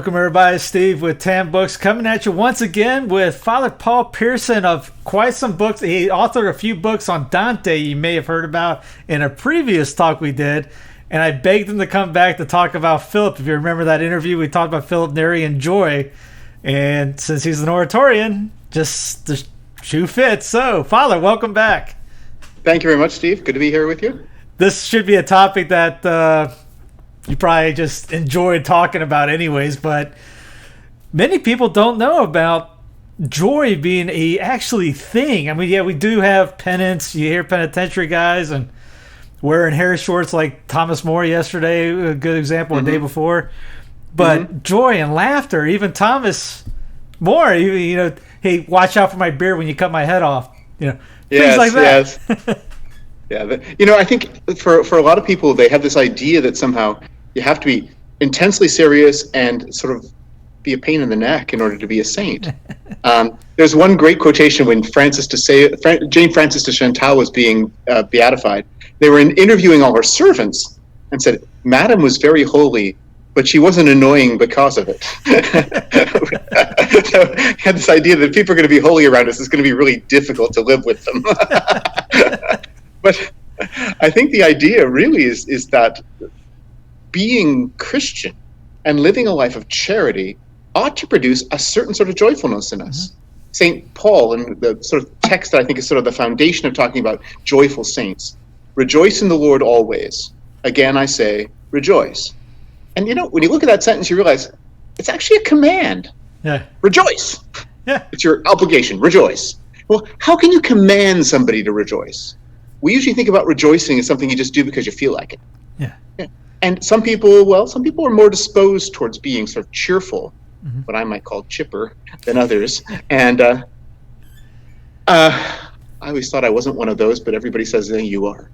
Welcome everybody, Steve with Tam Books coming at you once again with Father Paul Pearson of quite some books. He authored a few books on Dante you may have heard about in a previous talk we did, and I begged him to come back to talk about Philip. If you remember that interview, we talked about Philip Neri and joy, and since he's an Oratorian, just the shoe fits. So, Father, welcome back. Thank you very much, Steve. Good to be here with you. This should be a topic that you probably just enjoyed talking about anyways, but many people don't know about joy being a actually thing. I mean, yeah, we do have penance. You hear penitentiary guys and wearing hair shorts like Thomas More yesterday, a good example, the day before. But joy and laughter, even Thomas More, you know, hey, watch out for my beard when you cut my head off. You know, things like that. Yes. Yeah, I think for a lot of people, they have this idea that somehow you have to be intensely serious and sort of be a pain in the neck in order to be a saint. There's one great quotation when Jane Frances de Chantal was being beatified. They were interviewing all her servants and said, "Madame was very holy, but she wasn't annoying because of it." So I had this idea that if people are going to be holy around us, it's going to be really difficult to live with them. But I think the idea really is that being Christian and living a life of charity ought to produce a certain sort of joyfulness in us. St. Paul, in the sort of text that I think is sort of the foundation of talking about joyful saints, rejoice in the Lord always. Again, I say, rejoice. And you know, when you look at that sentence, you realize it's actually a command. Yeah. Rejoice. Yeah. It's your obligation. Rejoice. Well, how can you command somebody to rejoice? We usually think about rejoicing as something you just do because you feel like it. Yeah. And some people are more disposed towards being sort of cheerful, what I might call chipper, than others. And I always thought I wasn't one of those, but everybody says you are.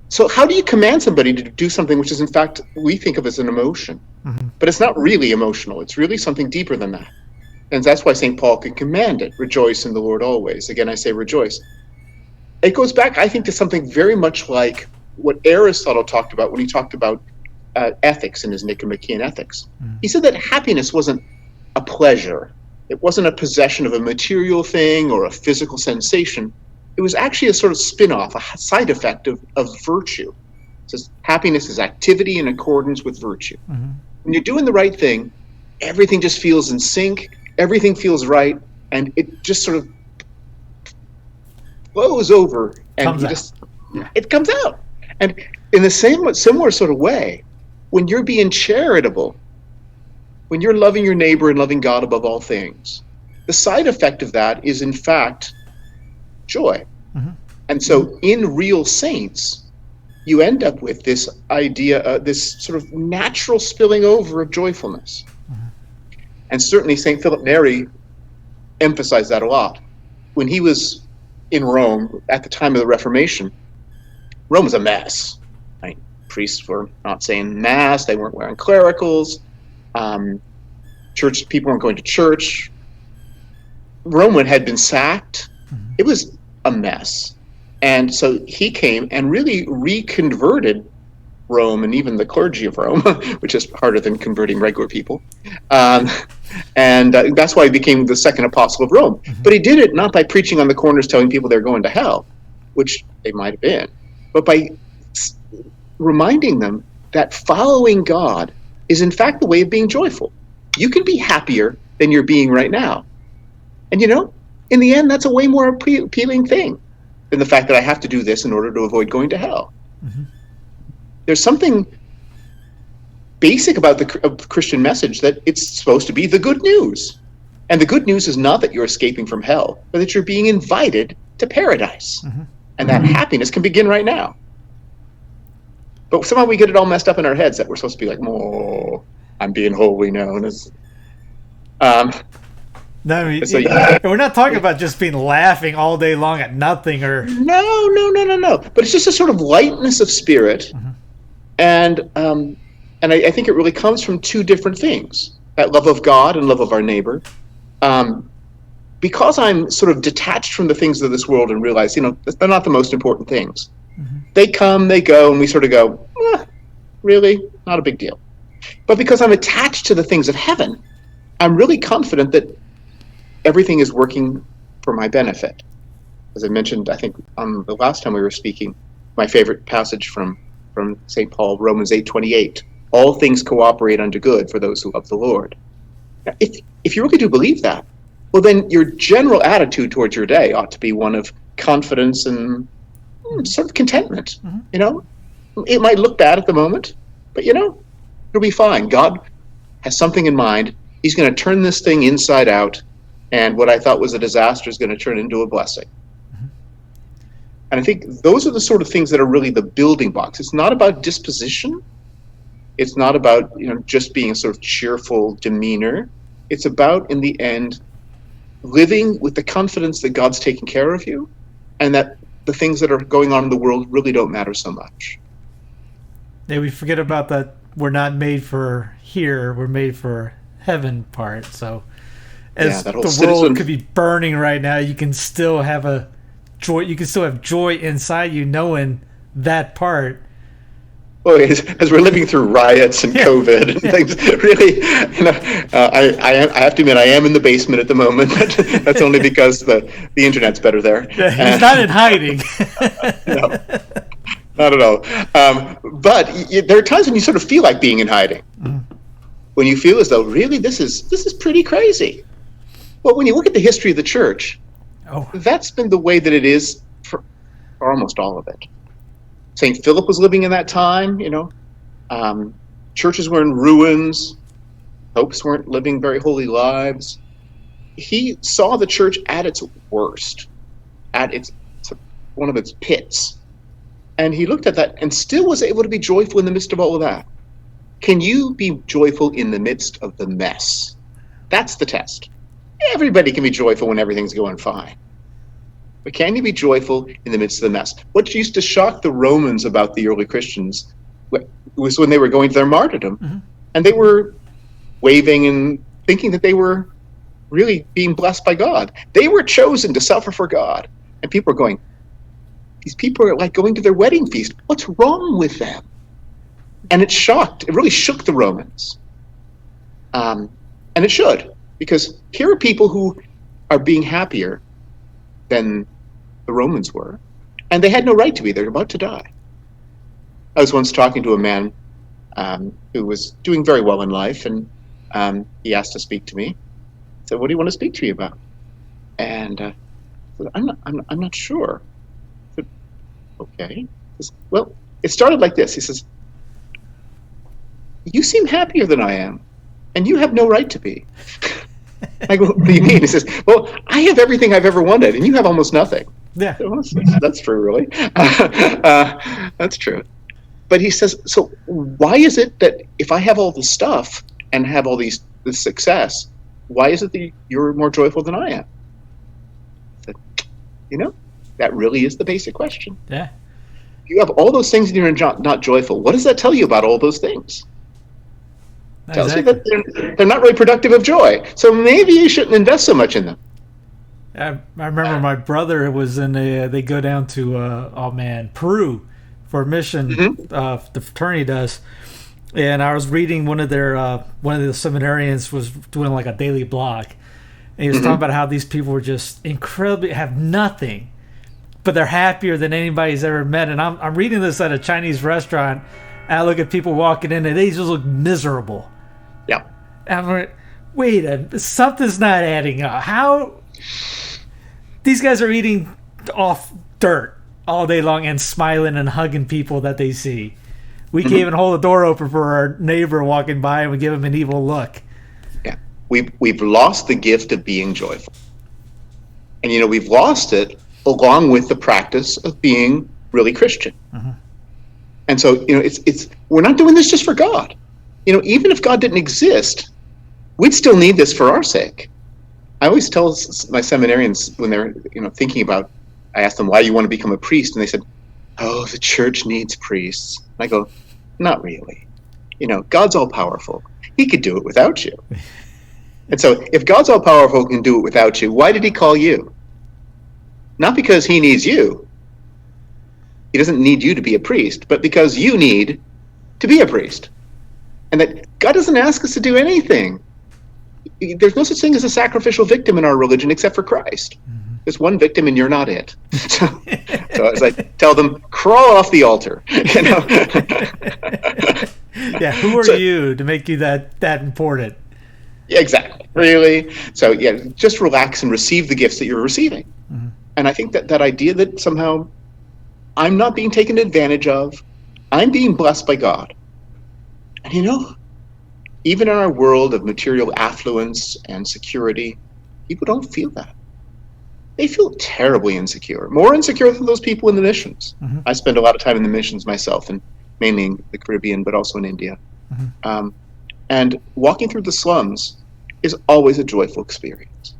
So how do you command somebody to do something which is, in fact, we think of as an emotion? But it's not really emotional. It's really something deeper than that. And that's why St. Paul could command it, rejoice in the Lord always. Again, I say rejoice. It goes back, I think, to something very much like what Aristotle talked about when he talked about ethics in his Nicomachean Ethics. He said that happiness wasn't a pleasure. It wasn't a possession of a material thing or a physical sensation. It was actually a sort of spin-off, a side effect of virtue. It says happiness is activity in accordance with virtue. When you're doing the right thing, everything just feels in sync, everything feels right, and it just sort of flows over, and it comes out. And in the similar sort of way, when you're being charitable, when you're loving your neighbor and loving God above all things, the side effect of that is, in fact, joy. And so in real saints, you end up with this idea, this sort of natural spilling over of joyfulness. And certainly St. Philip Neri emphasized that a lot. When he was in Rome at the time of the Reformation, Rome was a mess. Right? Priests were not saying Mass, they weren't wearing clericals, church people weren't going to church. Rome had been sacked. It was a mess. And so he came and really reconverted Rome and even the clergy of Rome, which is harder than converting regular people. And that's why he became the second apostle of Rome. But he did it not by preaching on the corners telling people they're going to hell, which they might have been, but by reminding them that following God is in fact the way of being joyful. You can be happier than you're being right now. And you know, in the end, that's a way more appealing thing than the fact that I have to do this in order to avoid going to hell. There's something basic about the Christian message that it's supposed to be the good news. And the good news is not that you're escaping from hell, but that you're being invited to paradise. And that happiness can begin right now. But somehow we get it all messed up in our heads that we're supposed to be like, oh, I'm being holy now. No, we're not talking about just being laughing all day long at nothing or... No. But it's just a sort of lightness of spirit. And I think it really comes from two different things, that love of God and love of our neighbor. Because I'm sort of detached from the things of this world and realize, they're not the most important things. They come, they go, and we sort of go, really, not a big deal. But because I'm attached to the things of heaven, I'm really confident that everything is working for my benefit. As I mentioned, I think on the last time we were speaking, my favorite passage from St. Paul, Romans 8:28, all things cooperate unto good for those who love the Lord. Now, if you really do believe that, well, then your general attitude towards your day ought to be one of confidence and sort of contentment. It might look bad at the moment, but it'll be fine. God has something in mind. He's going to turn this thing inside out, and what I thought was a disaster is going to turn into a blessing. And I think those are the sort of things that are really the building blocks. It's not about disposition. It's not about just being a sort of cheerful demeanor. It's about, in the end, living with the confidence that God's taking care of you, and that the things that are going on in the world really don't matter so much. Yeah, we forget about that. We're not made for here. We're made for heaven part. So as the world could be burning right now, you can still have a joy. You can still have joy inside you, knowing that part. Well, as we're living through riots and COVID and things, really, I have to admit I am in the basement at the moment, but that's only because the internet's better there. He's not in hiding. No, not at all. But there are times when you sort of feel like being in hiding, when you feel as though really this is pretty crazy. Well, when you look at the history of the church, that's been the way that it is for almost all of it. St. Philip was living in that time, churches were in ruins, popes weren't living very holy lives. He saw the church at its worst, at one of its pits. And he looked at that and still was able to be joyful in the midst of all of that. Can you be joyful in the midst of the mess? That's the test. Everybody can be joyful when everything's going fine. But can you be joyful in the midst of the mess? What used to shock the Romans about the early Christians was when they were going to their martyrdom, and they were waving and thinking that they were really being blessed by God. They were chosen to suffer for God. And people are going, these people are like going to their wedding feast. What's wrong with them? And it really shook the Romans. And it should, because here are people who are being happier than the Romans were, and they had no right to be. They're about to die. I was once talking to a man who was doing very well in life, and he asked to speak to me. I said, "What do you want to speak to you about?" And I said, I'm not sure. I said, "Okay." He says, "Well, it started like this." He says, "You seem happier than I am, and you have no right to be." I go, "What do you mean?" He says, "Well, I have everything I've ever wanted, and you have almost nothing." Yeah, well, that's true, really. That's true. But he says, "So why is it that if I have all this stuff and have all this success, why is it that you're more joyful than I am?" I said, that really is the basic question. Yeah. You have all those things and you're not joyful. What does that tell you about all those things? Tells you that they're not really productive of joy. So maybe you shouldn't invest so much in them. I remember my brother was they go down to, Peru for a mission, the fraternity does. And I was reading one of the seminarians was doing like a daily blog. And he was talking about how these people were just incredibly, have nothing, but they're happier than anybody's ever met. And I'm reading this at a Chinese restaurant. And I look at people walking in and they just look miserable. Yeah. I'm like, wait, something's not adding up. How these guys are eating off dirt all day long and smiling and hugging people that they see. We can't even hold the door open for our neighbor walking by and we give him an evil look. Yeah. We've lost the gift of being joyful. And we've lost it along with the practice of being really Christian. And so, it's we're not doing this just for God. Even if God didn't exist, we'd still need this for our sake. I always tell my seminarians when they're, thinking about, I ask them, why you want to become a priest? And they said, "Oh, the church needs priests." And I go, not really. God's all powerful. He could do it without you. And so if God's all powerful can do it without you, why did he call you? Not because he needs you. He doesn't need you to be a priest, but because you need to be a priest. And that God doesn't ask us to do anything. There's no such thing as a sacrificial victim in our religion except for Christ. There's one victim and you're not it. So as I tell them, crawl off the altar. You know? Yeah, who are you to make you that important? Yeah, exactly. Really? So yeah, just relax and receive the gifts that you're receiving. And I think that idea that somehow I'm not being taken advantage of, I'm being blessed by God. And you know, even in our world of material affluence and security, people don't feel that. They feel terribly insecure, more insecure than those people in the missions. I spend a lot of time in the missions myself, and mainly in the Caribbean, but also in India. And walking through the slums is always a joyful experience.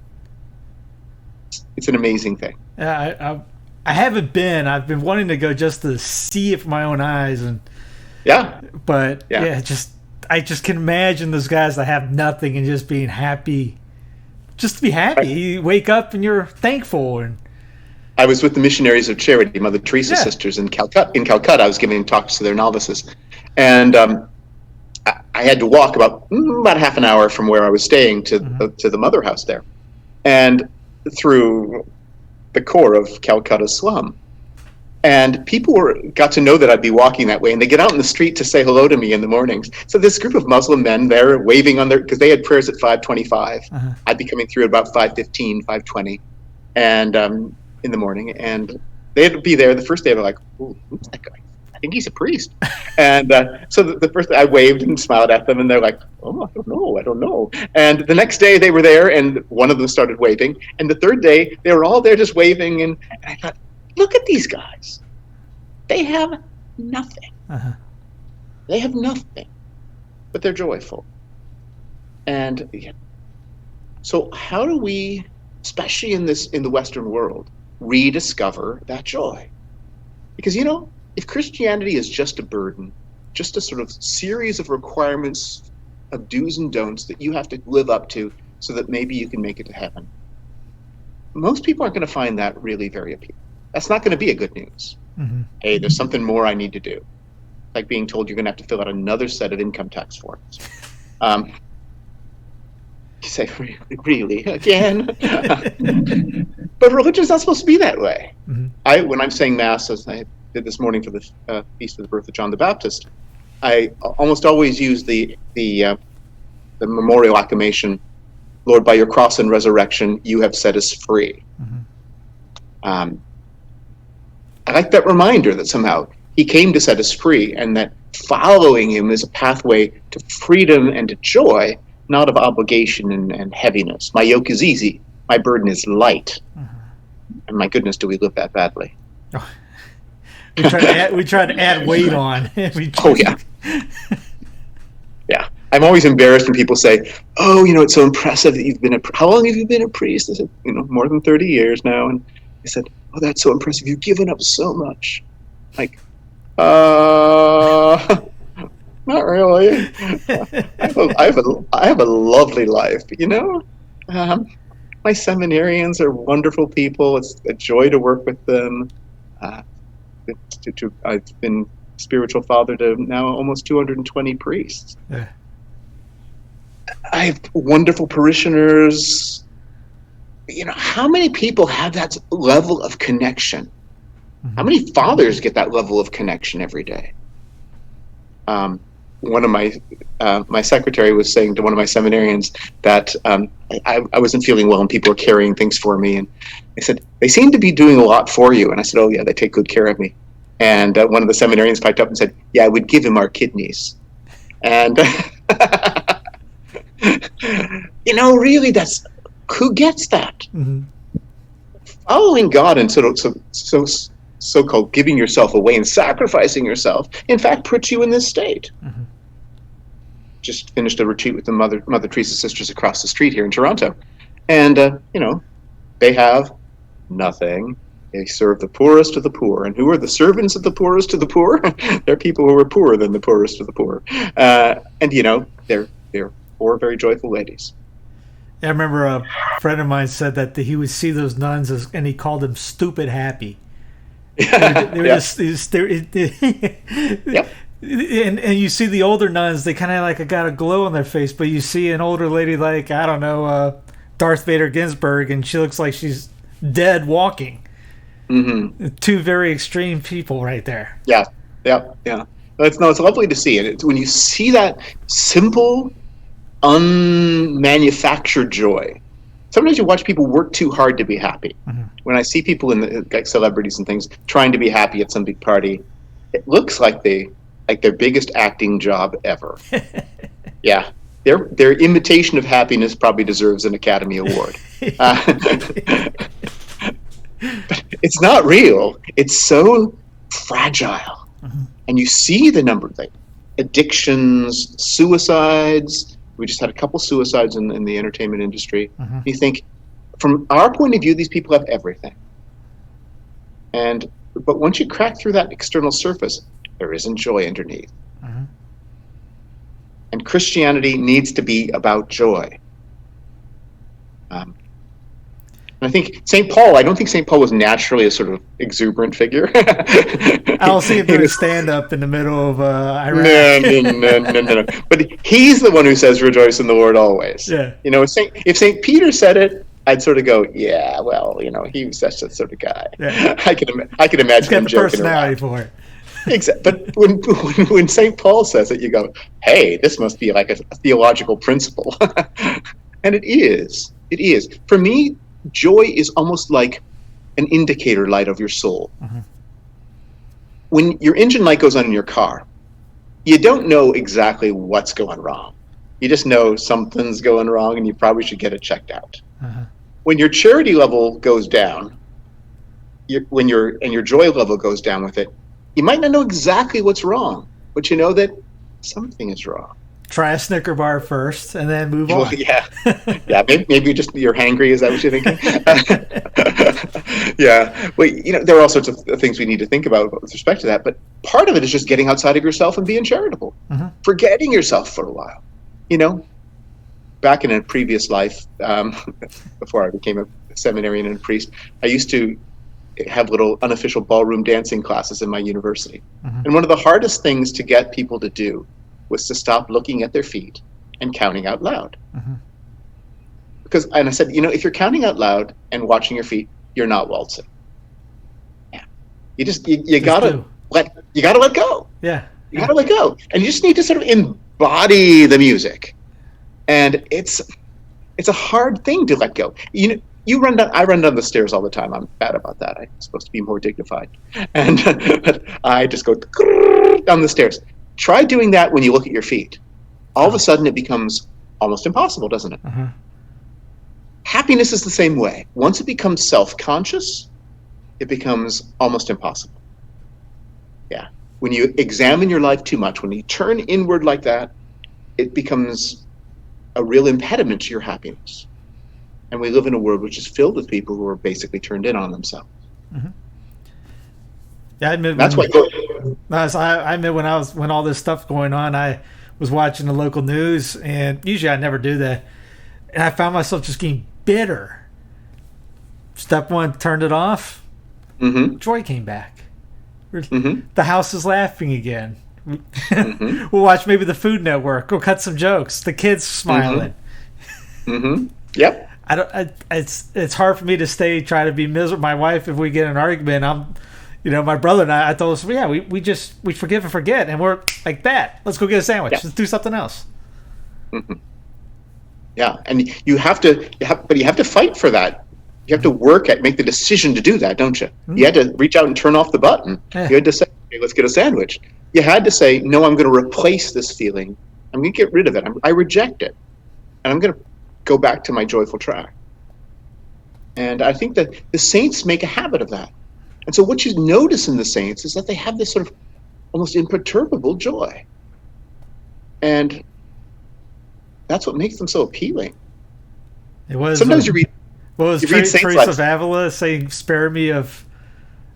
It's an amazing thing. Yeah, I haven't been. I've been wanting to go just to see it with my own eyes, and but I just can imagine those guys that have nothing and just being happy. Just to be happy. Right. You wake up and you're thankful. And I was with the Missionaries of Charity, Mother Teresa sisters in Calcutta. In Calcutta, I was giving talks to their novices, and I had to walk about half an hour from where I was staying to the mother house there, and through the core of Calcutta's slum. And people got to know that I'd be walking that way, and they get out in the street to say hello to me in the mornings. So this group of Muslim men there waving on because they had prayers at 5:25. I'd be coming through at about 5:15, 5:20, and in the morning, and they'd be there. The first day, they're like, "Ooh, who's that guy? I think he's a priest." And so the first day I waved and smiled at them, and they're like, "Oh, I don't know." And the next day they were there, and one of them started waving. And the third day they were all there just waving, and I thought, look at these guys. They have nothing. They have nothing, but they're joyful. And so how do we, especially in the Western world, rediscover that joy? Because, you know, if Christianity is just a burden, just a sort of series of requirements of do's and don'ts that you have to live up to so that maybe you can make it to heaven, most people aren't going to find that really very appealing. That's not going to be a good news. Hey, there's something more I need to do. Like being told you're going to have to fill out another set of income tax forms. You say, really? Again? But religion's not supposed to be that way. When I'm saying Mass, as I did this morning for the Feast of the Birth of John the Baptist, I almost always use the memorial acclamation, Lord, by your cross and resurrection, you have set us free. I like that reminder that somehow he came to set us free, and that following him is a pathway to freedom and to joy, not of obligation and heaviness. My yoke is easy, my burden is light. And my goodness, do we live that badly? We try to add weight on. Oh, yeah. Yeah. I'm always embarrassed when people say, oh, you know, it's so impressive that you've been how long have you been a priest? I said, you know, more than 30 years now. And I said, oh, that's so impressive. You've given up so much. Like, not really. I have a lovely life, you know. My seminarians are wonderful people. It's a joy to work with them. I've been spiritual father to now almost 220 priests. Yeah. I have wonderful parishioners. You know, how many people have that level of connection? How many fathers get that level of connection every day? One of my secretary was saying to one of my seminarians that I wasn't feeling well and people were carrying things for me, and I said, they seem to be doing a lot for you. And I said, oh yeah, they take good care of me. And one of the seminarians piped up and said, yeah, I would give him our kidneys. And you know, really, that's who gets that. Following God and so-called giving yourself away and sacrificing yourself, in fact, puts you in this state. Just finished a retreat with the Mother Teresa sisters across the street here in Toronto, and you know, they have nothing. They serve the poorest of the poor, and who are the servants of the poorest of the poor? They're people who are poorer than the poorest of the poor, and you know, they're four very joyful ladies. I remember a friend of mine said that he would see those nuns and he called them stupid happy. They were Yep. And you see the older nuns, they kind of like got a glow on their face, but you see an older lady like, I don't know, Darth Vader Ginsburg, and she looks like she's dead walking. Mm-hmm. Two very extreme people right there. Yeah. It's lovely to see it. It's when you see that simple, unmanufactured joy. Sometimes you watch people work too hard to be happy. Mm-hmm. When I see people like celebrities and things trying to be happy at some big party, it looks like their biggest acting job ever. Yeah, their imitation of happiness probably deserves an Academy Award. But it's not real. It's so fragile. Mm-hmm. And you see the number of addictions, suicides. We just had a couple suicides in the entertainment industry. Mm-hmm. You think, from our point of view, these people have everything. But once you crack through that external surface, there isn't joy underneath. Mm-hmm. And Christianity needs to be about joy. And I think I don't think St. Paul was naturally a sort of exuberant figure. I don't see him doing stand-up in the middle of Iraq. No. But he's the one who says, rejoice in the Lord always. Yeah. If St. Peter said it, I'd sort of go, yeah, well, he was such a sort of guy. Yeah. I could imagine he's got him the joking personality around. for it. Exactly. But when St. Paul says it, you go, hey, this must be like a theological principle. And it is. It is. For me, joy is almost like an indicator light of your soul. Mm-hmm. When your engine light goes on in your car, you don't know exactly what's going wrong. You just know something's going wrong and you probably should get it checked out. Uh-huh. When your charity level goes down, when your joy level goes down with it, you might not know exactly what's wrong, but you know that something is wrong. Try a Snicker bar first and then move on. Yeah. Maybe you're hangry. Is that what you're thinking? Yeah. Well, there are all sorts of things we need to think about with respect to that. But part of it is just getting outside of yourself and being charitable, mm-hmm. forgetting yourself for a while. Back in a previous life, before I became a seminarian and a priest, I used to have little unofficial ballroom dancing classes in my university. Mm-hmm. And one of the hardest things to get people to do was to stop looking at their feet and counting out loud. Mm-hmm. And I said, if you're counting out loud and watching your feet, you're not waltzing. Yeah. You gotta let go. Yeah. You gotta let go. And you just need to sort of embody the music. And it's a hard thing to let go. I run down the stairs all the time. I'm bad about that. I'm supposed to be more dignified. And but I just go down the stairs. Try doing that when you look at your feet. All of a sudden, it becomes almost impossible, doesn't it? Uh-huh. Happiness is the same way. Once it becomes self-conscious, it becomes almost impossible. Yeah. When you examine your life too much, when you turn inward like that, it becomes a real impediment to your happiness. And we live in a world which is filled with people who are basically turned in on themselves. Mm-hmm. Yeah, I admit that's I admit when all this stuff going on, I was watching the local news, and usually I never do that, and I found myself just getting bitter. Step one, turned it off. Mm-hmm. Joy came back. Mm-hmm. The house is laughing again. Mm-hmm. We'll watch maybe the Food Network. We'll cut some jokes. The kids smiling. Mm-hmm. Yep. It's hard for me to try to be miserable. My wife, if we get in an argument, my brother and I told us, we forgive and forget, and we're like that. Let's go get a sandwich. Yeah. Let's do something else. Mm-hmm. Yeah, and you have to fight for that. You have to make the decision to do that, don't you? Mm-hmm. You had to reach out and turn off the button. Yeah. You had to say, okay, let's get a sandwich. You had to say, no, I'm going to replace this feeling. I'm going to get rid of it. I reject it, and I'm going to go back to my joyful track. And I think that the saints make a habit of that. And so what you notice in the saints is that they have this sort of almost imperturbable joy. And that's what makes them so appealing. It was sometimes you read saints Teresa of Avila saying, "Spare me of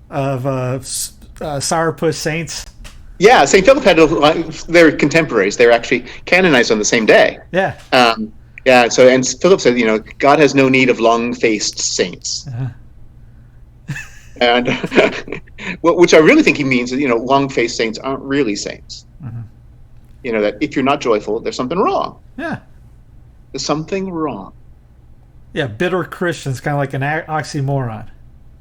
sourpuss saints." Yeah, St. Philip had they're contemporaries. They're actually canonized on the same day. Yeah. Yeah. So, and Philip said, God has no need of long-faced saints. Uh-huh. And which I really think he means is, long-faced saints aren't really saints. Mm-hmm. That if you're not joyful, there's something wrong. Yeah. There's something wrong. Yeah, bitter Christians, kind of like an oxymoron.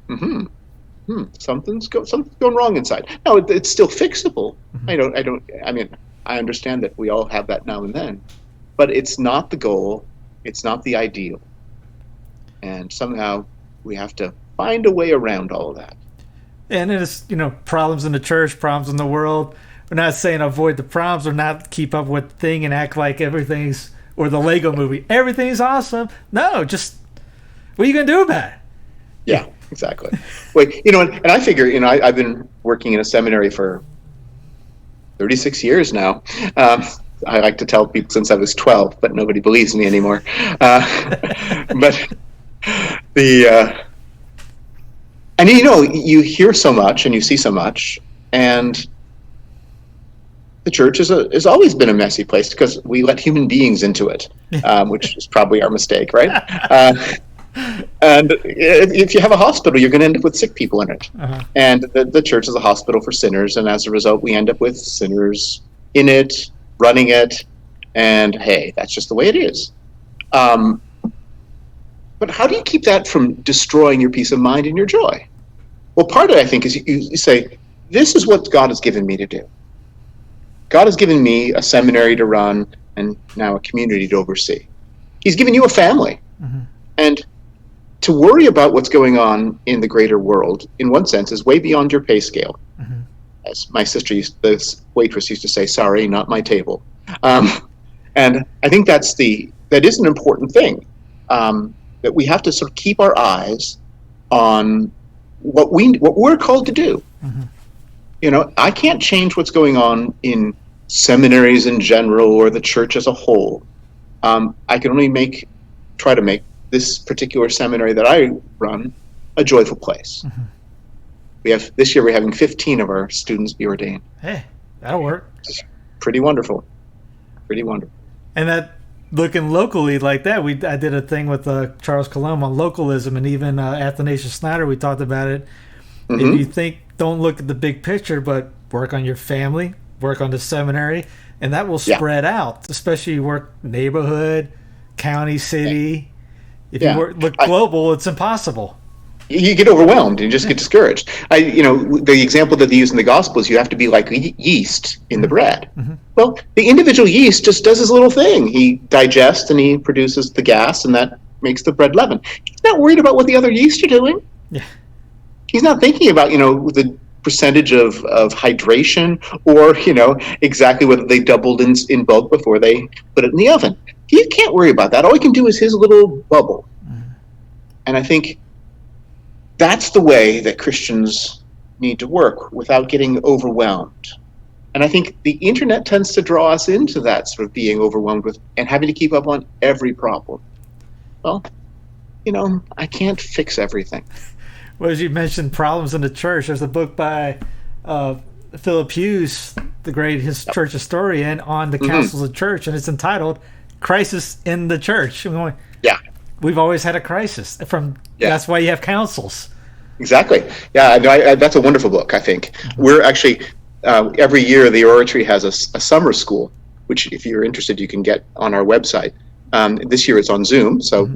Mm-hmm. Something's going wrong inside. No, it's still fixable. Mm-hmm. I understand that we all have that now and then, but it's not the goal. It's not the ideal. And somehow we have to find a way around all of that. And it's, problems in the church, problems in the world. We're not saying avoid the problems or not keep up with the thing and act like everything's, or the Lego movie, everything's awesome. No, just, what are you going to do about it? Yeah, exactly. Wait, and I figure, I've been working in a seminary for 36 years now. I like to tell people since I was 12, but nobody believes me anymore. But and you hear so much and you see so much, and the church has always been a messy place because we let human beings into it, which is probably our mistake, right? And if you have a hospital, you're going to end up with sick people in it. Uh-huh. And the church is a hospital for sinners, and as a result, we end up with sinners in it, running it, and hey, that's just the way it is. But how do you keep that from destroying your peace of mind and your joy? Well, part of it, I think, is you say, this is what God has given me to do. God has given me a seminary to run and now a community to oversee. He's given you a family. Mm-hmm. And to worry about what's going on in the greater world, in one sense, is way beyond your pay scale. Mm-hmm. As my sister, the waitress used to say, sorry, not my table. And I think that is an important thing. That we have to sort of keep our eyes on what we're called to do. Mm-hmm. I can't change what's going on in seminaries in general or the church as a whole. I can only try to make this particular seminary that I run a joyful place. Mm-hmm. This year we're having 15 of our students be ordained. Hey, that'll work. It's pretty wonderful. Pretty wonderful. And that, looking locally like that, I did a thing with Charles Colomb on localism, and even Athanasius Snyder, we talked about it. Mm-hmm. If you don't look at the big picture, but work on your family, work on the seminary, and that will spread out, especially you work neighborhood, county, city. If you look global, it's impossible. You get overwhelmed and you just get discouraged. The example that they use in the gospel is you have to be like yeast in the bread. Mm-hmm. Well, the individual yeast just does his little thing. He digests and he produces the gas, and that makes the bread leaven. He's not worried about what the other yeast are doing. Yeah. He's not thinking about, the percentage of hydration or, exactly whether they doubled in bulk before they put it in the oven. He can't worry about that. All he can do is his little bubble. Mm-hmm. And I think that's the way that Christians need to work without getting overwhelmed. And I think the internet tends to draw us into that sort of being overwhelmed with and having to keep up on every problem. Well, I can't fix everything. Well, as you mentioned, problems in the church, there's a book by Philip Hughes, the great church historian, on the councils of church, and it's entitled Crisis in the Church. We've always had a crisis. That's why you have councils. Exactly. Yeah, that's a wonderful book, I think. We're actually, every year, the Oratory has a summer school, which if you're interested, you can get on our website. This year it's on Zoom, so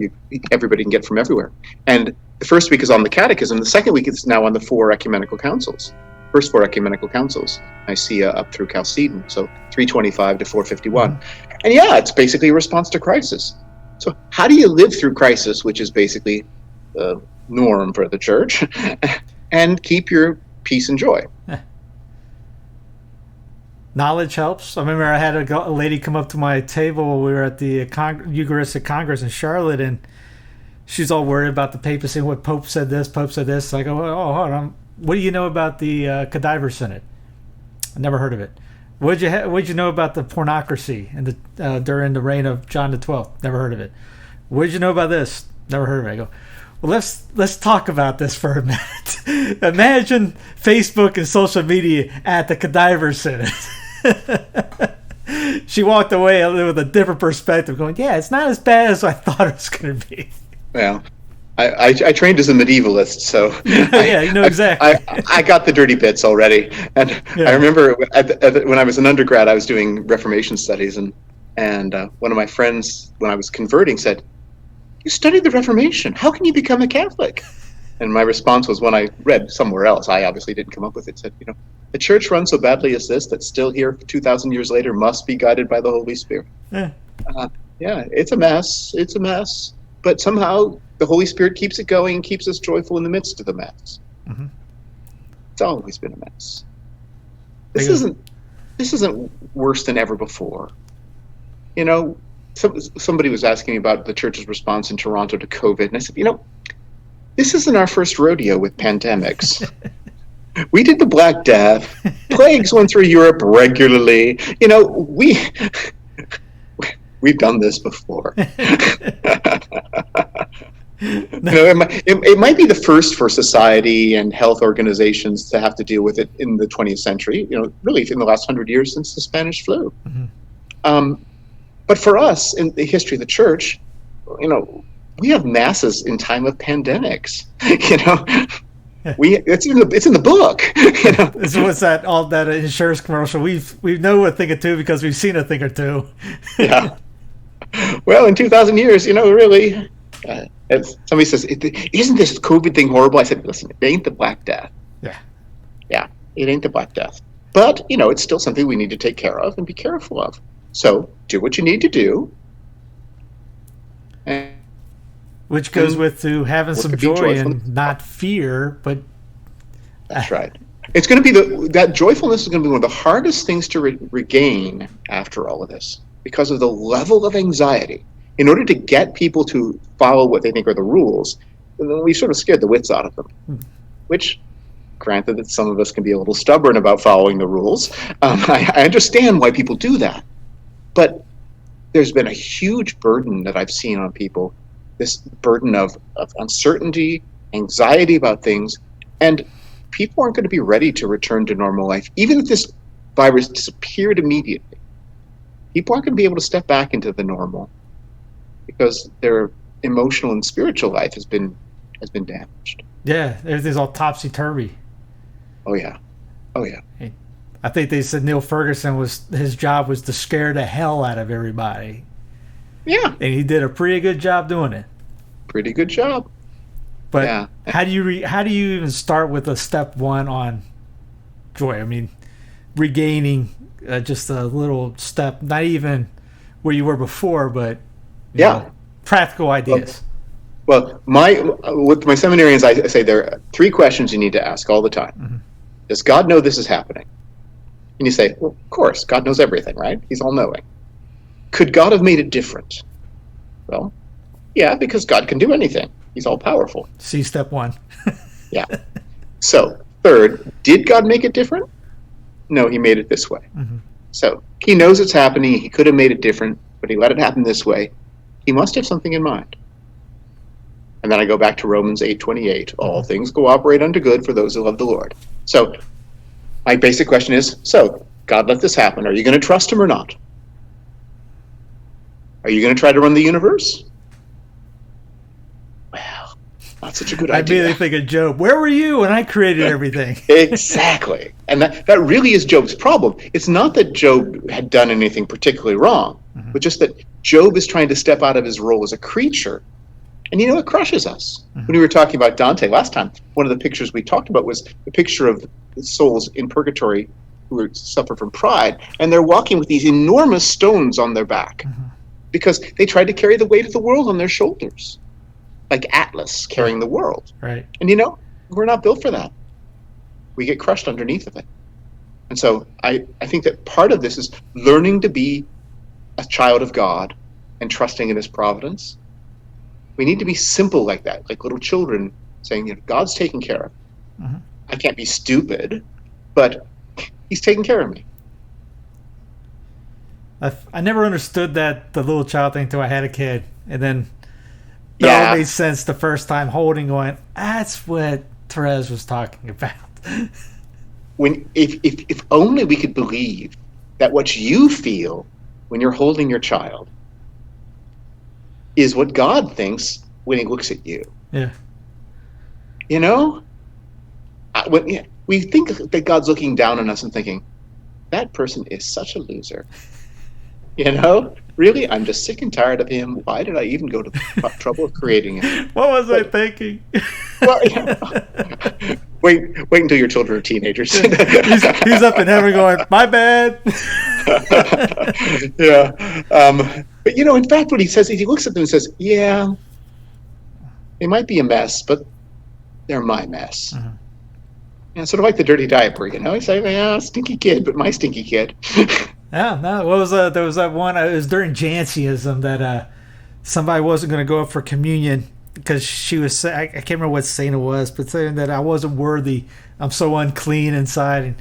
everybody can get from everywhere. And the first week is on the Catechism. The second week is now on the 4 ecumenical councils. First 4 ecumenical councils. I see up through Chalcedon, so 325 to 451. And it's basically a response to crisis. So how do you live through crisis, which is basically the norm for the church, and keep your peace and joy? Knowledge helps. I remember I had a lady come up to my table when we were at the Eucharistic Congress in Charlotte, and she's all worried about the papacy and what Pope said this, Pope said this. I go, oh, hold on. What do you know about the Cadaver Synod? I never heard of it. What'd you know about the pornocracy and during the reign of John the 12th? Never heard of it. What'd you know about this? Never heard of it. I go, well, let's talk about this for a minute. Imagine Facebook and social media at the Cadaver Synod. She walked away with a different perspective, going, "Yeah, it's not as bad as I thought it was going to be." Well, I trained as a medievalist, so Yeah, you know exactly. I got the dirty bits already. And Yeah. I remember when I was an undergrad, I was doing Reformation studies, and one of my friends, when I was converting, said, "You studied the Reformation. How can you become a Catholic?" And my response was, when I read somewhere else, I obviously didn't come up with it, said, the church run so badly as this, that still here 2,000 years later must be guided by the Holy Spirit. Yeah. Yeah, it's a mess. It's a mess. But somehow the Holy Spirit keeps it going and keeps us joyful in the midst of the mess. Mm-hmm. It's always been a mess. This isn't worse than ever before. Somebody was asking me about the church's response in Toronto to COVID, and I said, this isn't our first rodeo with pandemics. We did the Black Death. Plagues went through Europe regularly. We've done this before. It might be the first for society and health organizations to have to deal with it in the 20th century. Really in the last 100 years since the Spanish flu. Mm-hmm. But for us in the history of the church, we have masses in time of pandemics. It's in the book. What's that? All that insurance commercial. We know a thing or two because we've seen a thing or two. Yeah. Well, in 2,000 years, really. Somebody says, "Isn't this COVID thing horrible?" I said, "Listen, it ain't the Black Death." Yeah. Yeah, it ain't the Black Death. But it's still something we need to take care of and be careful of. So do what you need to do. Which goes with to having some joy and not fear, but that's right. It's going to be that joyfulness is going to be one of the hardest things to regain after all of this, because of the level of anxiety. In order to get people to follow what they think are the rules, we sort of scared the wits out of them. Which, granted that some of us can be a little stubborn about following the rules, I understand why people do that. But there's been a huge burden that I've seen on people. This burden of uncertainty, anxiety about things, and people aren't going to be ready to return to normal life. Even if this virus disappeared immediately, people aren't going to be able to step back into the normal because their emotional and spiritual life has been damaged. Yeah, everything's all topsy-turvy. Oh yeah. I think they said Neil Ferguson his job was to scare the hell out of everybody. Yeah. And he did a pretty good job doing it. Pretty good job. But yeah. How do you even start with a step one on joy? I mean, regaining just a little step, not even where you were before, but practical ideas. Well, with my seminarians, I say there are 3 questions you need to ask all the time. Mm-hmm. Does God know this is happening? And you say, well, of course, God knows everything, right? He's all-knowing. Could God have made it different? Well, yeah, because God can do anything. He's all-powerful. See step 1. Yeah. So, 3rd, did God make it different? No, he made it this way. Mm-hmm. So, he knows it's happening. He could have made it different, but he let it happen this way. He must have something in mind. And then I go back to Romans 8:28. All things cooperate unto good for those who love the Lord. So, my basic question is, God let this happen. Are you going to trust him or not? Are you going to try to run the universe? Well, not such a good idea. I immediately think of Job. Where were you when I created everything? Exactly. And that really is Job's problem. It's not that Job had done anything particularly wrong, but just that Job is trying to step out of his role as a creature. And it crushes us. When we were talking about Dante last time, one of the pictures we talked about was the picture of souls in purgatory who suffer from pride, and they're walking with these enormous stones on their back because they tried to carry the weight of the world on their shoulders, like Atlas carrying the world. Right. And we're not built for that. We get crushed underneath of it. And so I think that part of this is learning to be a child of God and trusting in his providence. We need to be simple like that, like little children saying, God's taking care of me. Mm-hmm. I can't be stupid, but he's taking care of me. I never understood the little child thing until I had a kid. And then it all made sense the first time holding, going, that's what Therese was talking about. If only we could believe that what you feel when you're holding your child is what God thinks when he looks at you. Yeah. You know, we think that God's looking down on us and thinking, that person is such a loser. You know, really, I'm just sick and tired of him. Why did I even go to the trouble of creating him? What was I thinking? Well, wait until your children are teenagers. he's up in heaven going, my bad. Yeah. But, in fact, what he says is he looks at them and says, yeah, they might be a mess, but they're my mess. Mm-hmm. Yeah, sort of like the dirty diaper, He's like, yeah, stinky kid, but my stinky kid. Yeah, no. What was there was that one? It was during Jansenism that somebody wasn't going to go up for communion because she was. I can't remember what saint it was, but saying that I wasn't worthy. I'm so unclean inside,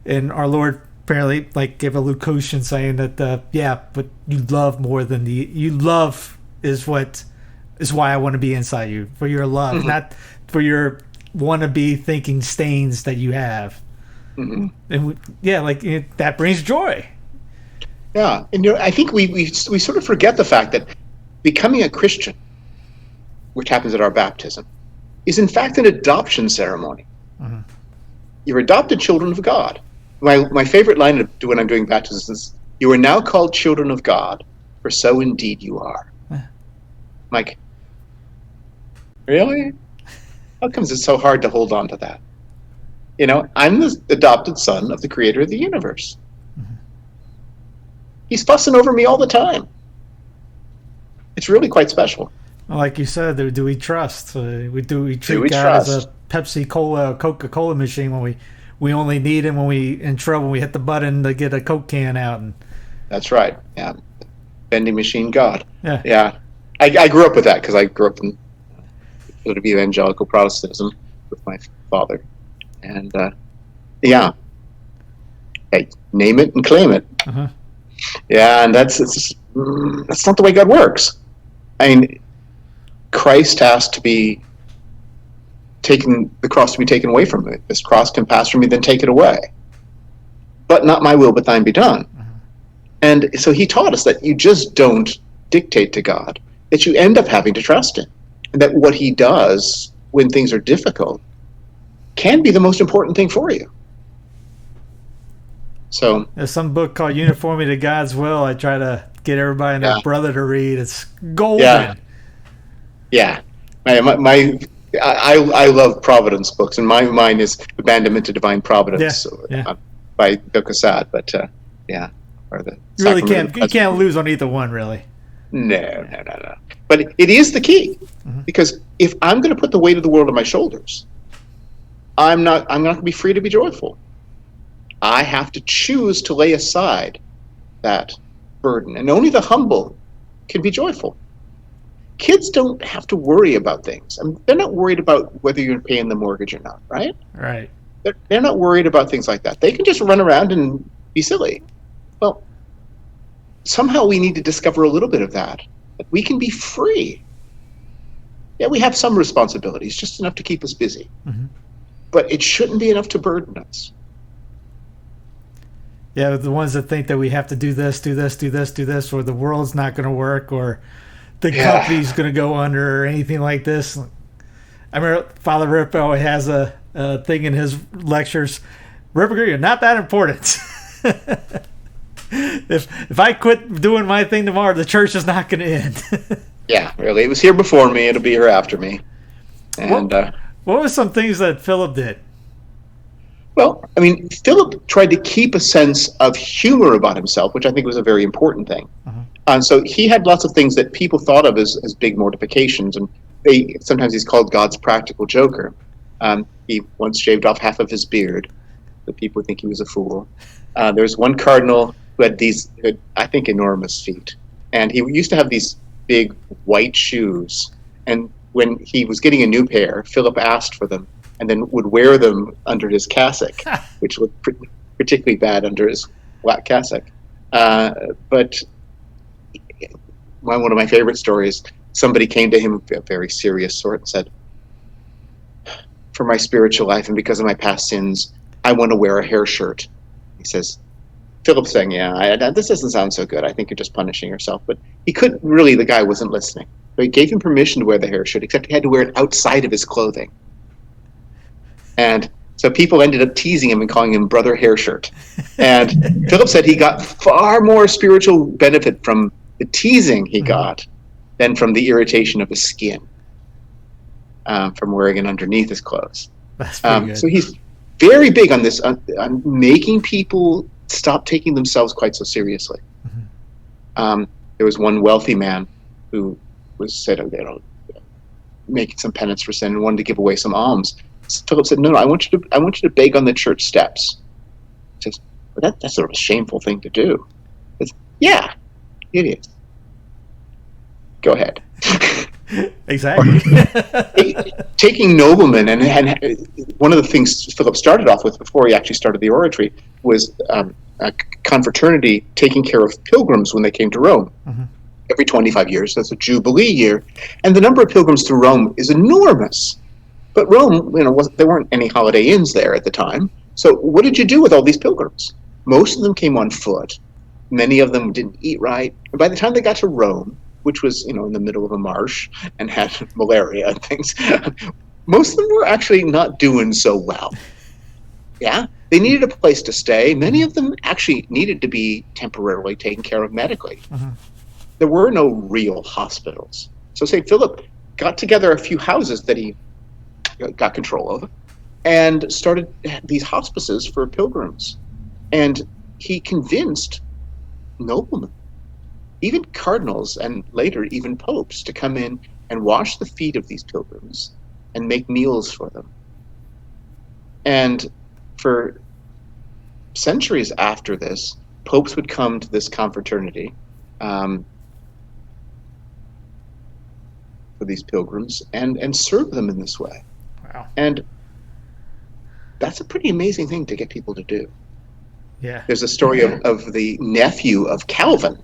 and our Lord apparently gave a locution saying that yeah, but you love more than you love is what is why I want to be inside you for your love, mm-hmm. not for your wannabe thinking stains that you have. Mm-hmm. And that brings joy. Yeah, and I think we sort of forget the fact that becoming a Christian, which happens at our baptism, is in fact an adoption ceremony. Mm-hmm. You're adopted children of God. My favorite line when I'm doing baptism is, "You are now called children of God, for so indeed you are." Like, really? How comes it's so hard to hold on to that? I'm the adopted son of the creator of the universe. Mm-hmm. He's fussing over me all the time. It's really quite special. Well, like you said, do we trust? Do we treat God as a Pepsi Cola, Coca-Cola machine when we only need him when we in trouble? We hit the button to get a Coke can out. That's right. Yeah, vending machine God. Yeah. Yeah. I grew up with that because I grew up in sort of evangelical Protestantism with my father, and yeah, hey, name it and claim it. Uh-huh. Yeah, and that's not the way God works. I mean, Christ has to be the cross to be taken away from me. This cross can pass from me, then take it away. But not my will, but thine be done. Uh-huh. And so he taught us that you just don't dictate to God, that you end up having to trust him. And that what he does when things are difficult can be the most important thing for you. So there's some book called Uniformity to God's Will. I try to get everybody and their brother to read. It's golden. Yeah. I love Providence books, and mine is Abandonment to Divine Providence by Bill Cassad. But or the you really can't lose on either one, really. No. But it is the key, mm-hmm. because if I'm going to put the weight of the world on my shoulders, I'm not going to be free to be joyful. I have to choose to lay aside that burden, and only the humble can be joyful. Kids don't have to worry about things. I mean, they're not worried about whether you're paying the mortgage or not, right? Right. They're not worried about things like that. They can just run around and be silly. Well, somehow we need to discover a little bit of that we can be free. Yeah, we have some responsibilities, just enough to keep us busy. Mm-hmm. But it shouldn't be enough to burden us. Yeah, the ones that think that we have to do this, or the world's not going to work, or the company's going to go under, or anything like this. I remember Father Rippo has a thing in his lectures. Rippo, you're not that important. If I quit doing my thing tomorrow, the church is not going to end. Yeah, really. It was here before me. It'll be here after me. And what were some things that Philip did? Well, I mean, Philip tried to keep a sense of humor about himself, which I think was a very important thing. Uh-huh. And so he had lots of things that people thought of as big mortifications, and sometimes he's called God's practical joker. He once shaved off half of his beard, but people would think he was a fool. There was one cardinal who had I think, enormous feet, and he used to have these big white shoes, and when he was getting a new pair, Philip asked for them, and then would wear them under his cassock, which looked particularly bad under his black cassock. But one of my favorite stories, somebody came to him, a very serious sort, and said, "For my spiritual life and because of my past sins, I want to wear a hair shirt." He says, Philip saying, this doesn't sound so good. I think you're just punishing yourself. But he couldn't really, the guy wasn't listening. So he gave him permission to wear the hair shirt, except he had to wear it outside of his clothing. And so people ended up teasing him and calling him Brother Hair Shirt. And Philip said he got far more spiritual benefit from the teasing he got than from the irritation of his skin from wearing it underneath his clothes. That's pretty good. So he's very big on this, on making people stop taking themselves quite so seriously. There was one wealthy man who was said, making some penance for sin and wanted to give away some alms. Philip said, "No, I want you to beg on the church steps." He says, "Well, that's sort of a shameful thing to do." He says, "Yeah, it is. Go ahead." Exactly. Taking noblemen, and one of the things Philip started off with before he actually started the oratory was a confraternity taking care of pilgrims when they came to Rome. Every 25 years, that's a Jubilee year, and the number of pilgrims to Rome is enormous. But Rome, there weren't any Holiday Inns there at the time. So what did you do with all these pilgrims? Most of them came on foot. Many of them didn't eat right. And by the time they got to Rome, which was, in the middle of a marsh and had malaria and things, most of them were actually not doing so well. Yeah, they needed a place to stay. Many of them actually needed to be temporarily taken care of medically. There were no real hospitals. So St. Philip got together a few houses that he got control of and started these hospices for pilgrims. And he convinced noblemen, even cardinals, and later even popes, to come in and wash the feet of these pilgrims and make meals for them. And for centuries after this, popes would come to this confraternity for these pilgrims and serve them in this way. Wow. And that's a pretty amazing thing to get people to do. Yeah. There's a story of the nephew of Calvin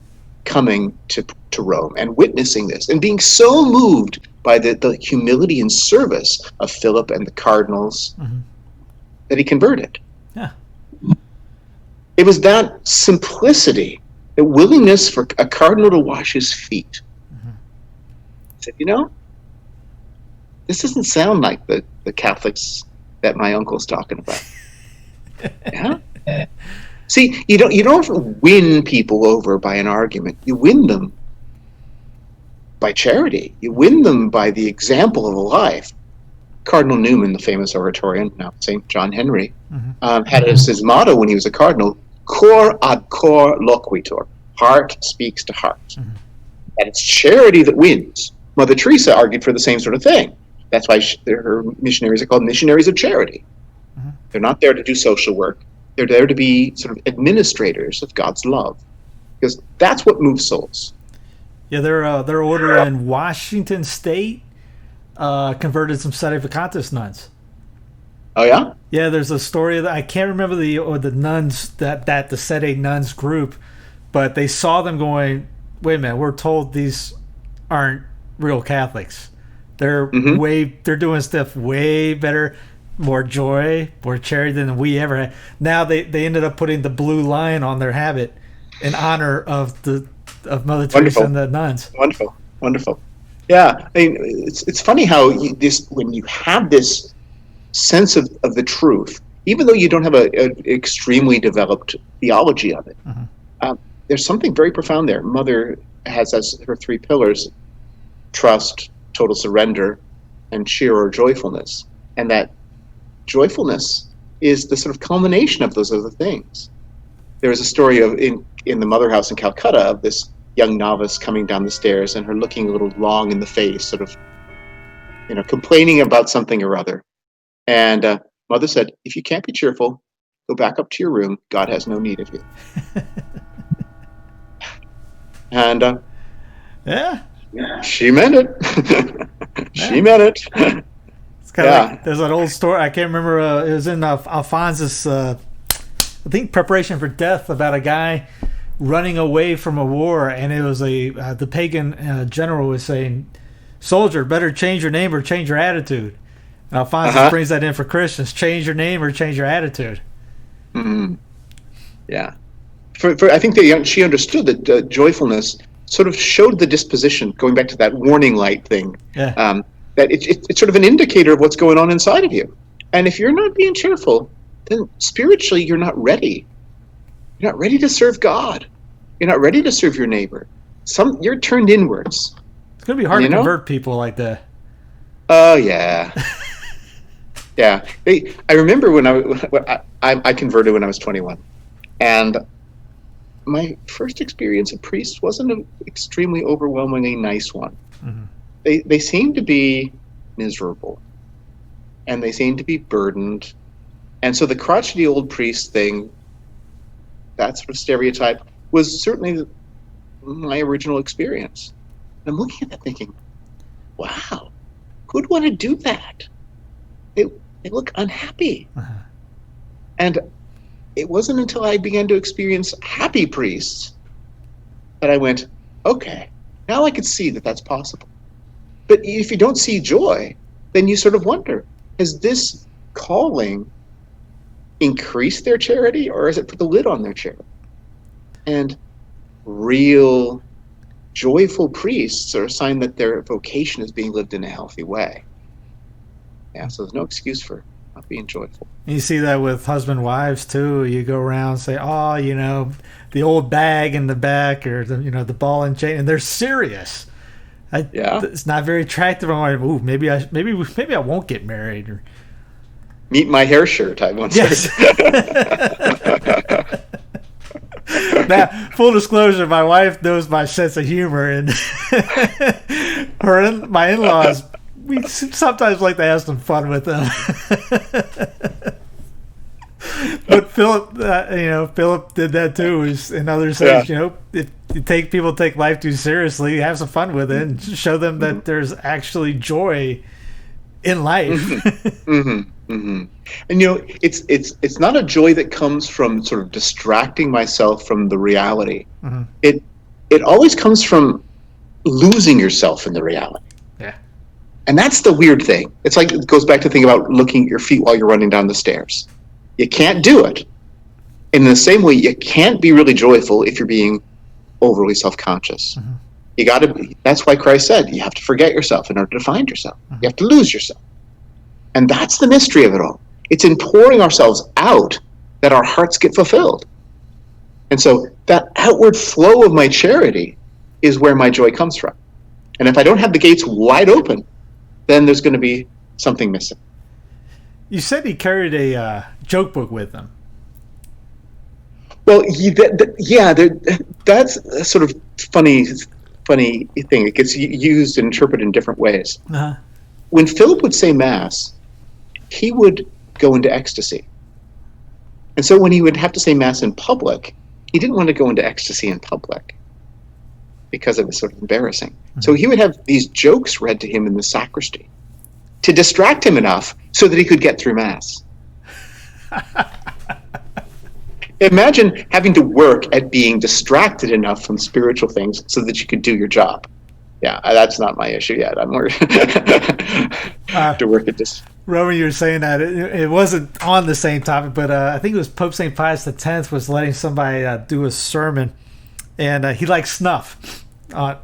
coming to Rome and witnessing this and being so moved by the humility and service of Philip and the cardinals that he converted. Yeah. It was that simplicity, the willingness for a cardinal to wash his feet. He said, this doesn't sound like the Catholics that my uncle's talking about. Yeah. See, you don't win people over by an argument. You win them by charity. You win them by the example of a life. Cardinal Newman, the famous Oratorian, now St. John Henry, had as his motto when he was a cardinal, cor ad cor loquitur, heart speaks to heart. And it's charity that wins. Mother Teresa argued for the same sort of thing. That's why her missionaries are called missionaries of charity. They're not there to do social work. They're there to be sort of administrators of God's love, because that's what moves souls. Yeah, their order in Washington State converted some Sedevacantist nuns. Oh yeah? Yeah, there's a story that I can't remember the nuns that the Sede nuns group, but they saw them going, wait a minute, we're told these aren't real Catholics. They're they're doing stuff way better, more joy, more charity than we ever had. Now they ended up putting the blue lion on their habit in honor of Mother Teresa and the nuns. Wonderful. Yeah, I mean, it's funny how when you have this sense of the truth, even though you don't have an extremely developed theology of it, there's something very profound there. Mother has as her three pillars: trust, total surrender, and sheer or joyfulness. And that joyfulness is the sort of culmination of those other things. There is a story of in the Mother House in Calcutta of this young novice coming down the stairs and her looking a little long in the face, sort of, complaining about something or other. And Mother said, if you can't be cheerful, go back up to your room. God has no need of you. And she meant it. She meant it. It's kind of like, there's an old story, I can't remember, it was in Alphonsus, I think Preparation for Death, about a guy running away from a war, and it was the pagan general was saying, soldier, better change your name or change your attitude. And Alphonsus brings that in for Christians, change your name or change your attitude. Yeah. I think she understood that joyfulness sort of showed the disposition, going back to that warning light thing, Yeah. that it's sort of an indicator of what's going on inside of you. And if you're not being cheerful, then spiritually you're not ready. You're not ready to serve God. You're not ready to serve your neighbor. You're turned inwards. It's going to be hard to convert people like that. Oh, yeah. Yeah. I remember when I converted when I was 21. And my first experience of priests wasn't an extremely overwhelmingly nice one. Mm-hmm. They seemed to be miserable. And they seemed to be burdened. And so the crotchety old priest thing, that sort of stereotype, was certainly my original experience. And I'm looking at that thinking, wow, who'd want to do that? They look unhappy. Uh-huh. And it wasn't until I began to experience happy priests that I went, okay, now I can see that that's possible. But if you don't see joy, then you sort of wonder, has this calling increased their charity, or has it put the lid on their charity? And real joyful priests are a sign that their vocation is being lived in a healthy way. Yeah, so there's no excuse for not being joyful. You see that with husband wives too. You go around and say, "Oh, the old bag in the back, or the ball and chain," and they're serious. It's not very attractive. I'm like, ooh, maybe I won't get married. Or meet my hair shirt. I once heard. Now, full disclosure, my wife knows my sense of humor, and my in-laws, we sometimes like to have some fun with them. But Philip did that too. And others say, if people take life too seriously, have some fun with it, and show them that there's actually joy in life. Mm-hmm. Mm-hmm. And it's not a joy that comes from sort of distracting myself from the reality. Mm-hmm. It always comes from losing yourself in the reality. Yeah. And that's the weird thing. It's like, it goes back to think about looking at your feet while you're running down the stairs. You can't do it. In the same way, you can't be really joyful if you're being overly self-conscious. Mm-hmm. That's why Christ said, you have to forget yourself in order to find yourself. Mm-hmm. You have to lose yourself. And that's the mystery of it all. It's in pouring ourselves out that our hearts get fulfilled. And so that outward flow of my charity is where my joy comes from. And if I don't have the gates wide open, then there's going to be something missing. You said he carried a joke book with him. Well, that's a sort of funny thing. It gets used and interpreted in different ways. Uh-huh. When Philip would say Mass, he would go into ecstasy. And so when he would have to say Mass in public, he didn't want to go into ecstasy in public because it was sort of embarrassing. Mm-hmm. So he would have these jokes read to him in the sacristy to distract him enough so that he could get through Mass. Imagine having to work at being distracted enough from spiritual things so that you could do your job. Yeah, that's not my issue yet. I'm more to work at this. Roman, you were saying that it wasn't on the same topic, but I think it was Pope St. Pius X was letting somebody do a sermon, and he liked snuff.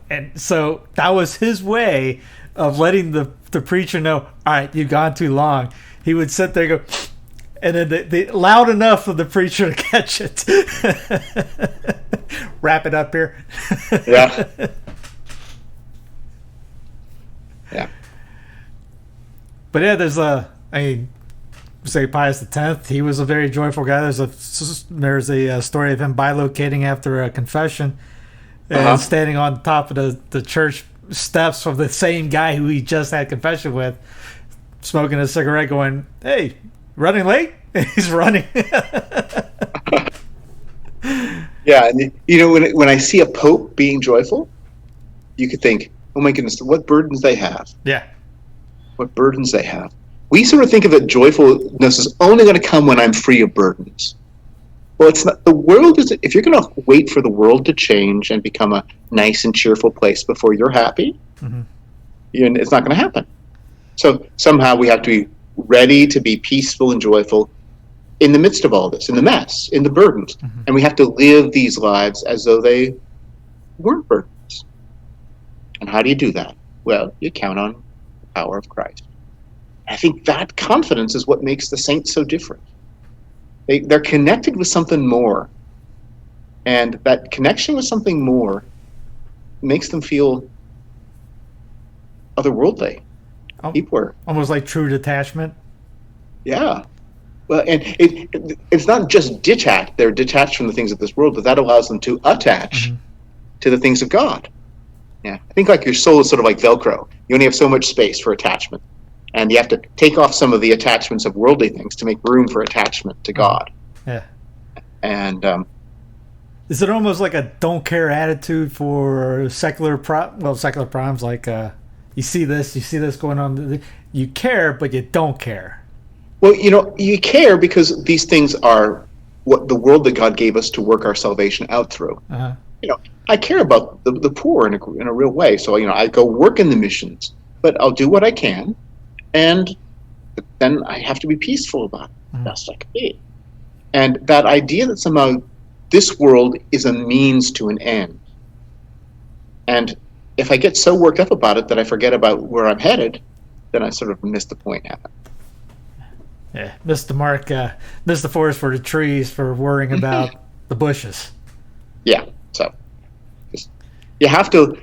And so that was his way of letting the preacher know, all right, you've gone too long. He would sit there and go, and then they loud enough for the preacher to catch it. Wrap it up here. Yeah. Yeah. But yeah, there's say Pius X, he was a very joyful guy. There's a story of him bilocating after a confession and standing on top of the church steps from the same guy who he just had confession with, smoking a cigarette, going, "Hey, running late?" And he's running. Yeah, and when I see a pope being joyful, you could think, oh my goodness, what burdens they have. Yeah. What burdens they have. We sort of think of it, joyfulness is only going to come when I'm free of burdens. Well, it's not. The world is, if you're going to wait for the world to change and become a nice and cheerful place before you're happy, it's not going to happen. So somehow we have to be ready to be peaceful and joyful in the midst of all this, in the mess, in the burdens. Mm-hmm. And we have to live these lives as though they weren't burdens. And how do you do that? Well, you count on the power of Christ. I think that confidence is what makes the saints so different. They're connected with something more. And that connection with something more makes them feel otherworldly. Deeper. Almost like true detachment. Yeah. Well, and it's not just detached. They're detached from the things of this world, but that allows them to attach to the things of God. Yeah. I think like your soul is sort of like velcro. You only have so much space for attachment. And you have to take off some of the attachments of worldly things to make room for attachment to God. Yeah. And is it almost like a don't care attitude for secular problems? Like you see this going on. You care, but you don't care. Well, you care because these things are what the world that God gave us to work our salvation out through. Uh-huh. I care about the poor in a real way. So, I go work in the missions, but I'll do what I can. And then I have to be peaceful about it, the best I can be. And that idea that somehow this world is a means to an end. And if I get so worked up about it that I forget about where I'm headed, then I sort of miss the point. Yeah, miss the mark, miss the forest for the trees for worrying about the bushes. Yeah, so you have to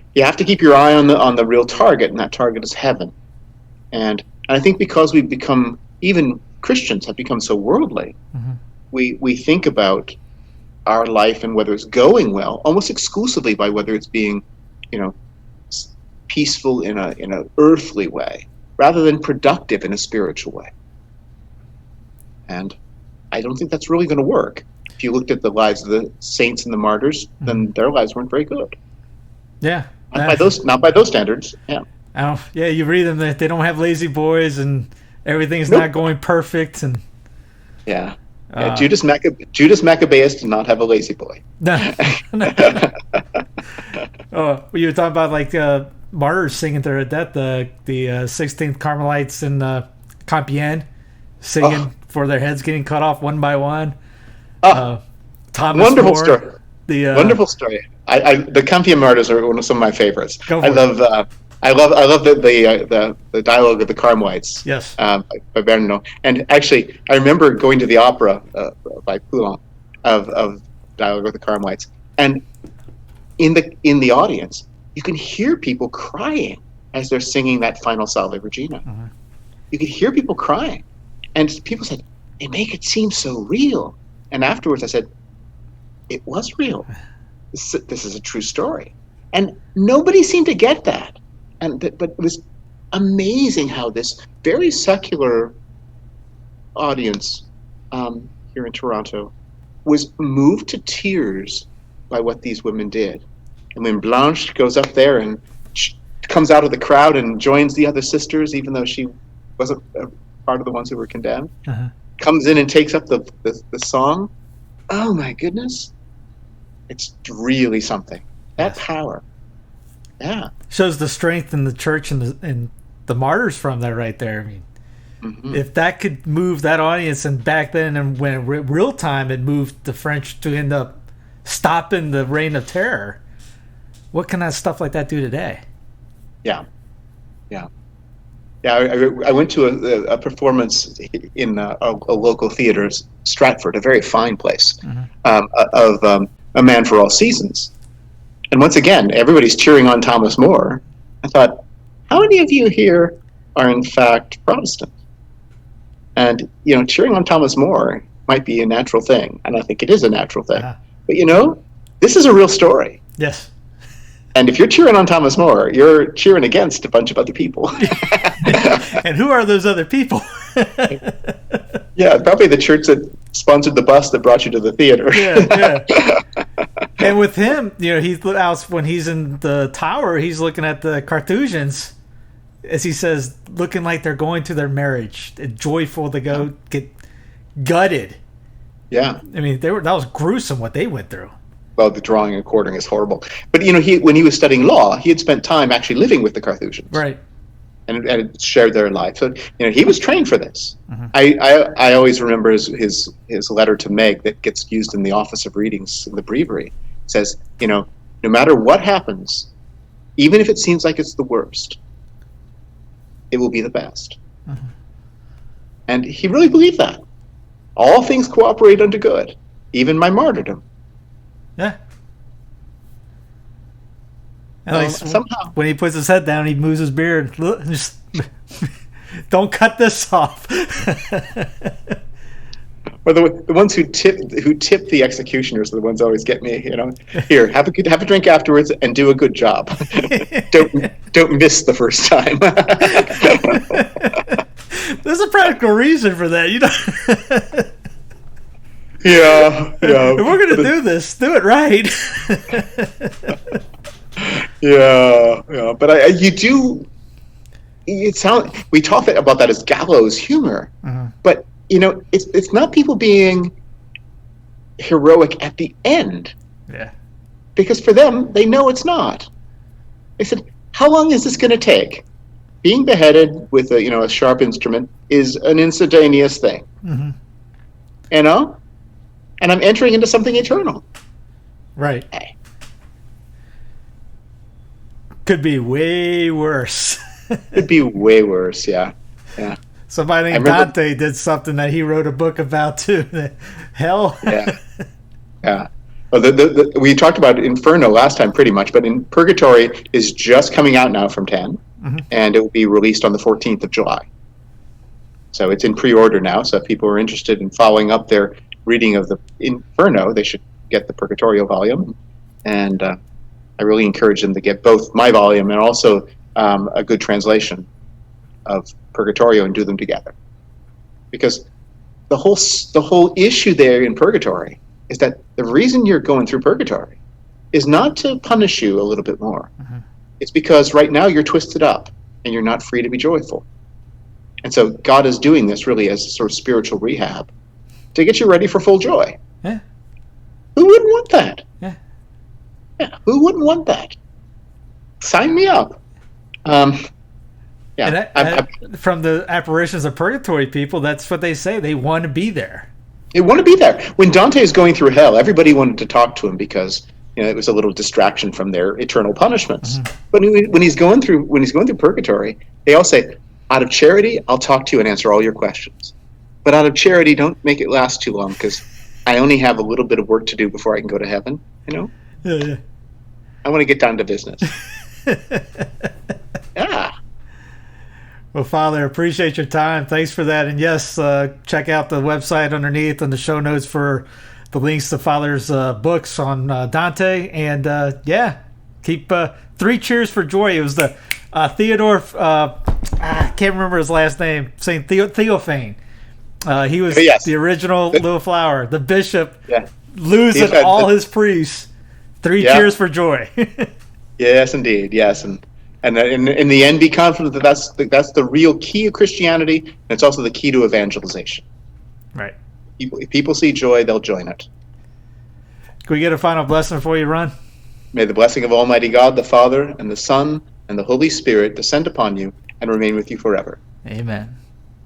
keep your eye on the real target, and that target is heaven. And I think because we've become, even Christians have become so worldly, we think about our life and whether it's going well almost exclusively by whether it's being, peaceful in a earthly way rather than productive in a spiritual way. And I don't think that's really going to work. If you looked at the lives of the saints and the martyrs, then their lives weren't very good. Yeah, not by those standards. Yeah. Yeah, you read them that they don't have lazy boys and everything's not going perfect. And yeah. Judas Maccabeus did not have a lazy boy. No. You were talking about like martyrs singing to their death, the 16th Carmelites in Compiègne singing for their heads getting cut off one by one. Thomas wonderful More, story. Wonderful story. The Compiègne martyrs are some of my favorites. I love the dialogue of the Carmelites. Yes. By Bernard. And actually, I remember going to the opera by Poulin of Dialogue of the Carmelites, and in the audience, you can hear people crying as they're singing that final Salve Regina. You could hear people crying, and people said, "They make it seem so real." And afterwards, I said, "It was real. This is a true story," and nobody seemed to get that. But it was amazing how this very secular audience here in Toronto was moved to tears by what these women did. And when Blanche goes up there and comes out of the crowd and joins the other sisters, even though she wasn't part of the ones who were condemned, comes in and takes up the song. Oh my goodness. It's really something. That power. Yeah. Shows the strength in the church and the martyrs from that right there. I mean, if that could move that audience, and back then and when real time it moved the French to end up stopping the reign of terror, what can that stuff like that do today? Yeah. I went to a performance in a local theater, Stratford, a very fine place, of A Man for All Seasons. And once again, everybody's cheering on Thomas More. I thought, how many of you here are in fact Protestant? And, cheering on Thomas More might be a natural thing, and I think it is a natural thing. But, this is a real story. Yes. And if you're cheering on Thomas More, you're cheering against a bunch of other people. And who are those other people? Yeah, probably the church that sponsored the bus that brought you to the theater. Yeah. And with him, he's out when he's in the tower, he's looking at the Carthusians, as he says, looking like they're going to their marriage, joyful to go get gutted. Yeah. I mean, that was gruesome what they went through. Well, the drawing and quartering is horrible. But, when he was studying law, he had spent time actually living with the Carthusians. Right. and shared their life. So he was trained for this. Mm-hmm. I always remember his letter to Meg that gets used in the Office of Readings in the Breviary. It says, no matter what happens, even if it seems like it's the worst, it will be the best. Mm-hmm. And he really believed that. All things cooperate unto good, even my martyrdom. Yeah. And somehow, when he puts his head down, he moves his beard. Look, just don't cut this off. Or the ones who tip the executioners are the ones that always get me. Here, have a drink afterwards and do a good job. don't miss the first time. There's a practical reason for that, Yeah. If we're gonna do this, do it right. Yeah. But you do. We talk about that as gallows humor, but it's not people being heroic at the end. Yeah. Because for them, they know it's not. They said, "How long is this going to take?" Being beheaded with a sharp instrument is an instantaneous thing. Mm-hmm. And I'm entering into something eternal. Right. Hey. Could be way worse. Could be way worse, yeah. Somebody named Dante did something that he wrote a book about too. Hell. Yeah. Well, we talked about Inferno last time pretty much, but in Purgatory is just coming out now from 10, and it will be released on the 14th of July. So it's in pre-order now, so if people are interested in following up their reading of the Inferno, they should get the Purgatorio volume. And I really encourage them to get both my volume and also a good translation of Purgatorio and do them together, because the whole issue there in Purgatory is that the reason you're going through Purgatory is not to punish you a little bit more. It's because right now you're twisted up and you're not free to be joyful, and so God is doing this really as a sort of spiritual rehab to get you ready for full joy. Yeah. Who wouldn't want that? Yeah. Who wouldn't want that? Sign me up. Yeah, and from the apparitions of Purgatory people, that's what they say. They want to be there. They want to be there. When Dante is going through hell, everybody wanted to talk to him because it was a little distraction from their eternal punishments. But when he's going through Purgatory, they all say, "Out of charity, I'll talk to you and answer all your questions. But out of charity, don't make it last too long, because I only have a little bit of work to do before I can go to heaven. Yeah. I want to get down to business." Yeah. Well, Father, appreciate your time. Thanks for that. And yes, check out the website underneath and the show notes for the links to Father's books on Dante. And keep 3 cheers for joy. It was the Theodore, I can't remember his last name, St. Theophane. He was the original little flower. The bishop losing all his priests. 3 cheers for joy. Yes, indeed. Yes. And in the end, be confident that that's the real key of Christianity, and it's also the key to evangelization. Right. If people see joy, they'll join it. Can we get a final blessing before you run? May the blessing of Almighty God, the Father, and the Son, and the Holy Spirit descend upon you and remain with you forever. Amen.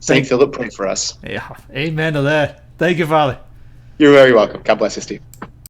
St. Philip, pray for us. Yeah. Amen to that. Thank you, Father. You're very welcome. God bless you, Steve.